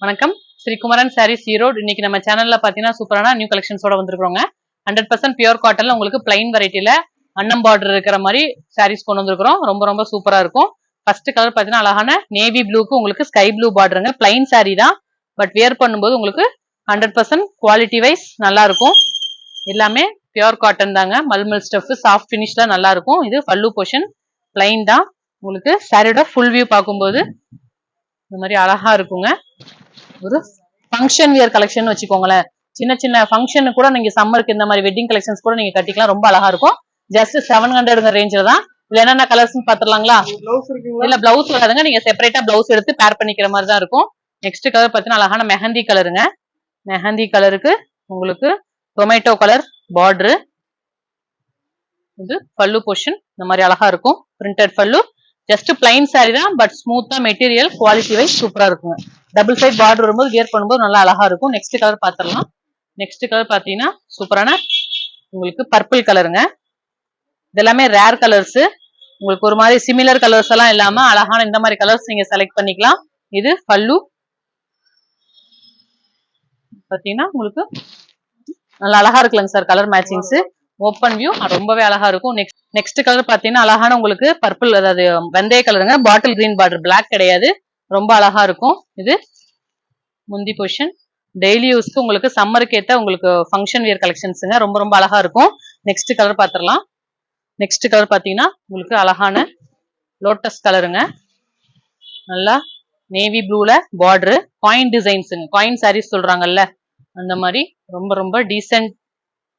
வணக்கம், ஸ்ரீ குமரன் சாரீஸ் ஈரோடு. இன்னைக்கு நம்ம சேனல்ல பாத்தீங்கன்னா சூப்பரான நியூ கலெக்ஷன்ஸோட வந்திருக்கோங்க. 100% பியூர் காட்டன்ல உங்களுக்கு பிளைன் வெரைட்டில அன்னம் பார்டர் இருக்கிற மாதிரி சாரீஸ் கொண்டு வந்திருக்கிறோம். ரொம்ப சூப்பரா இருக்கும். ஃபர்ஸ்ட் கலர் பாத்தீங்கன்னா அழகான நேவி ப்ளூக்கு உங்களுக்கு ஸ்கை ப்ளூ பார்டருங்க. பிளைன் சாரீ தான், பட் வியர் பண்ணும்போது உங்களுக்கு 100% குவாலிட்டி வைஸ் நல்லா இருக்கும். எல்லாமே பியூர் காட்டன் தாங்க. மல்மல் ஸ்டஃப், சாஃப்ட் பினிஷ்ல நல்லா இருக்கும். இது பல்லு போர்ஷன் பிளைன் தான். உங்களுக்கு சாரியோட ஃபுல் வியூ பார்க்கும்போது இந்த மாதிரி அழகா இருக்குங்க. ஒரு ஃபங்க்ஷன் வியர் கலெக்ஷன் வச்சுக்கோங்களேன். சின்ன ஃபங்க்ஷன் கூட நீங்க சம்மருக்கு இந்த மாதிரி வெட்டிங் கலெக்ஷன்ஸ் கூட நீங்க கட்டிக்கலாம். ரொம்ப அழகா இருக்கும். ஜஸ்ட் 700 ரேஞ்சில தான். இதுல என்னென்ன கலர்ஸ் பாத்துடலாங்களா? இல்ல பிளவுஸ் வராதுங்க, நீங்க செப்பரேட்டா பிளவுஸ் எடுத்து பேர் பண்ணிக்கிற மாதிரி தான் இருக்கும். நெக்ஸ்ட் கலர் பாத்தீங்கன்னா அழகான மெஹந்தி கலருங்க. மெஹந்தி கலருக்கு உங்களுக்கு டொமேட்டோ கலர் பார்டரு. இது பல்லு போர்ஷன் இந்த மாதிரி அழகா இருக்கும். பிரிண்டட் பல்லு. ஜஸ்ட் பிளைன் சாரி தான், பட் ஸ்மூத்தா மெட்டீரியல் குவாலிட்டி வைஸ் சூப்பரா இருக்குங்க. டபுள் சைட் பார்டர் வரும்போது வியர் பண்ணும்போது நல்லா அழகா இருக்கும். நெக்ஸ்ட் கலர் பாத்திரலாம். நெக்ஸ்ட் கலர் பாத்தீங்கன்னா சூப்பரான உங்களுக்கு பர்பிள் கலருங்க. இதெல்லாமே ரேர் கலர்ஸ். உங்களுக்கு ஒரு மாதிரி சிமிலர் கலர்ஸ் எல்லாம் இல்லாம அழகான இந்த மாதிரி கலர்ஸ் நீங்க செலக்ட் பண்ணிக்கலாம். இது பல்லு பாத்தீங்கன்னா உங்களுக்கு நல்லா அழகா இருக்குல்லங்க sir. Colour matchings open view ரொம்பவே அழகா இருக்கும். நெக்ஸ்ட் கலர் பாத்தீங்கன்னா அழகான உங்களுக்கு பர்பிள், அதாவது வெந்தய கலருங்க. பாட்டில் கிரீன் பார்டர், பிளாக் கிடையாது. ரொம்ப அழகா இருக்கும். இது முந்தி பொசிஷன். டெய்லி யூஸ்க்கு உங்களுக்கு சம்மருக்கு ஏத்த உங்களுக்கு ஃபங்க்ஷன் வியர் கலெக்ஷன்ஸுங்க. ரொம்ப அழகா இருக்கும். நெக்ஸ்ட் கலர் பாத்திரலாம். நெக்ஸ்ட் கலர் பாத்தீங்கன்னா உங்களுக்கு அழகான லோட்டஸ் கலருங்க. நல்லா நேவி ப்ளூல பார்டரு. காயின் டிசைன்ஸுங்க. காயின் சாரீஸ் சொல்றாங்கல்ல அந்த மாதிரி ரொம்ப டீசென்ட்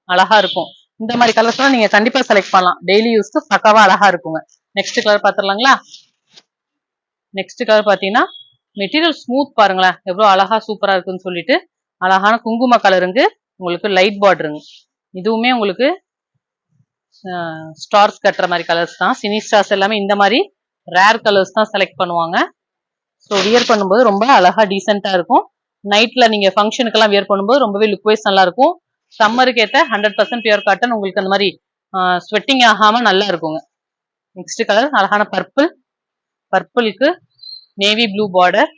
அழகா இருக்கும். இந்த மாதிரி கலர்ஸ் எல்லாம் நீங்க கண்டிப்பா செலக்ட் பண்ணலாம். டெய்லி யூஸ்க்கு பக்காவா அழகா இருக்குங்க. நெக்ஸ்ட் கலர் பாத்திரலாங்களா? நெக்ஸ்ட் கலர் பாத்தீங்கன்னா மெட்டீரியல் ஸ்மூத் பாருங்களேன், எவ்வளவு அழகா சூப்பரா இருக்குன்னு சொல்லிட்டு. அழகான குங்கும கலருங்க. உங்களுக்கு லைட் பார்டருங்க. இதுவுமே உங்களுக்கு ஸ்டார்ஸ் கட்டுற மாதிரி கலர்ஸ் தான். சினி ஸ்டார்ஸ் எல்லாமே இந்த மாதிரி ரேர் கலர்ஸ் தான் செலக்ட் பண்ணுவாங்க. ஸோ வியர் பண்ணும்போது ரொம்ப அழகா டீசெண்டா இருக்கும். நைட்ல நீங்க ஃபங்க்ஷனுக்கெல்லாம் வியர் பண்ணும்போது ரொம்பவே லுக் வைஸ் நல்லா இருக்கும். சம்மருக்கு ஏற்ற 100% பியூர் காட்டன். உங்களுக்கு அந்த மாதிரி ஸ்வெட்டிங் ஆகாம நல்லா இருக்குங்க. நெக்ஸ்ட் கலர் அழகான பர்பிள். பர்பிளுக்கு நேவி ப்ளூ பார்டர்.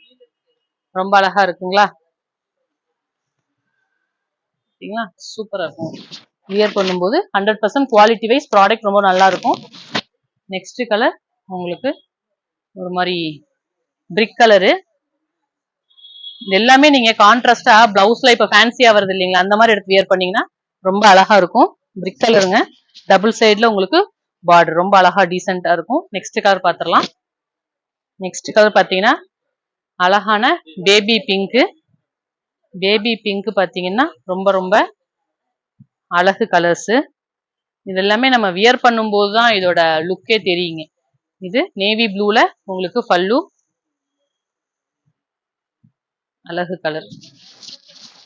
ரொம்ப அழகா இருக்குங்களா? சூப்பரா இருக்கும். வியர் பண்ணும்போது 100% குவாலிட்டி வைஸ் ப்ராடக்ட் ரொம்ப நல்லா இருக்கும். நெக்ஸ்ட் கலர் உங்களுக்கு ஒரு மாதிரி பிரிக் கலரு. எல்லாமே நீங்க கான்ட்ராஸ்டா பிளவுஸ்ல இப்ப ஃபேன்சியா வருது இல்லைங்களா, அந்த மாதிரி எடுத்து வியர் பண்ணீங்கன்னா ரொம்ப அழகா இருக்கும். பிரிக் கலருங்க. டபுள் சைடுல உங்களுக்கு பார்டர் ரொம்ப அழகா டீசெண்டா இருக்கும். நெக்ஸ்ட் கலர் பாத்திரலாம். நெக்ஸ்ட் கலர் பாத்தீங்கன்னா அழகான பேபி பிங்க். பேபி பிங்க் பாத்தீங்கன்னா ரொம்ப அழகு கலர்ஸ். இது எல்லாமே நம்ம வியர் பண்ணும்போது தான் இதோட லுக்கே தெரியுங்க. இது நேவி ப்ளூல உங்களுக்கு பல்லு. அழகு கலர்.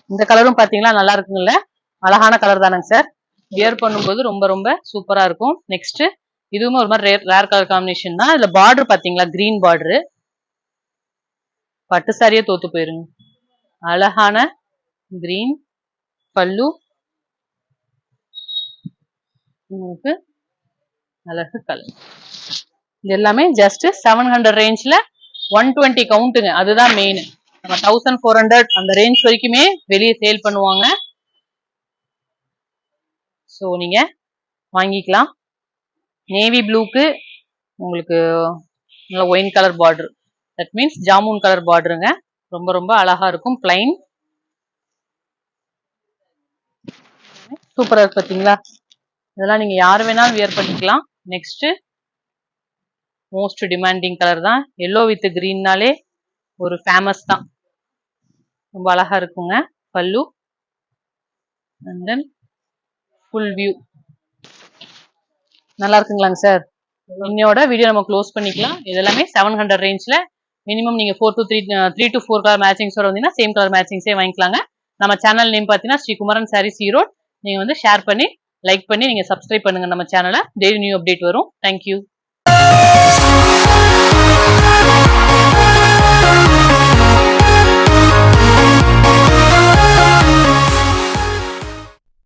இந்த கலரும் பாத்தீங்கன்னா நல்லா இருக்குங்கல்ல, அழகான கலர் தானங்க சார். வியர் பண்ணும்போது ரொம்ப சூப்பரா இருக்கும். நெக்ஸ்ட் இதுவுமே ஒரு மாதிரி ரேர் கலர் காம்பினேஷன் தான். இதுல பார்டர் பாத்தீங்களா, கிரீன் பார்டரு. பட்டு சாரியே தோத்து போயிருங்க. அழகான கிரீன் பல்லு. உங்களுக்கு அழகு கலர். இது எல்லாமே ஜஸ்ட் 700 ரேஞ்ச்ல 120 கவுண்ட்டுங்க. அதுதான் மெயின். நம்ம 1400 அந்த ரேஞ்ச் வரைக்குமே வெளியே சேல் பண்ணுவாங்க. ஸோ நீங்க வாங்கிக்கலாம். நேவி ப்ளூக்கு உங்களுக்கு wine colour border, that means jamun colour பார்டருங்க. ரொம்ப அழகா இருக்கும். பிளைன் சூப்பரா இருக்கு பாத்தீங்களா? இதெல்லாம் நீங்க யாரு வேணாலும் வியர் பண்ணிக்கலாம். நெக்ஸ்ட் மோஸ்ட் டிமாண்டிங் கலர் தான். எல்லோ வித் கிரீன்னாலே ஒரு ஃபேமஸ் தான். ரொம்ப அழகா இருக்குங்க. பல்லு அண்ட் தென் ஃபுல் வியூ நல்லா இருக்குங்களாங்க சார். இன்னையோட வீடியோ நம்ம க்ளோஸ் பண்ணிக்கலாம். இதெல்லாமே 700 ரேஞ்ச்ல மினிமம் நீங்க 3 to 4 கலர் மேட்சிங்ஸோட வந்தீங்கன்னா சேம் கலர் மேட்சிங்ஸே வாங்கிக்கலாங்க. நம்ம சேனல் நேம் பாத்தீங்கன்னா ஸ்ரீ குமரன் சாரீஸ் ஈரோடு. நீங்க வந்து ஷேர் பண்ணி லைக் பண்ணி நீங்க சப்ஸ்கிரைப் பண்ணுங்க நம்ம சேனலை. டெய்லி நியூ அப்டேட் வரும். தேங்க்யூ.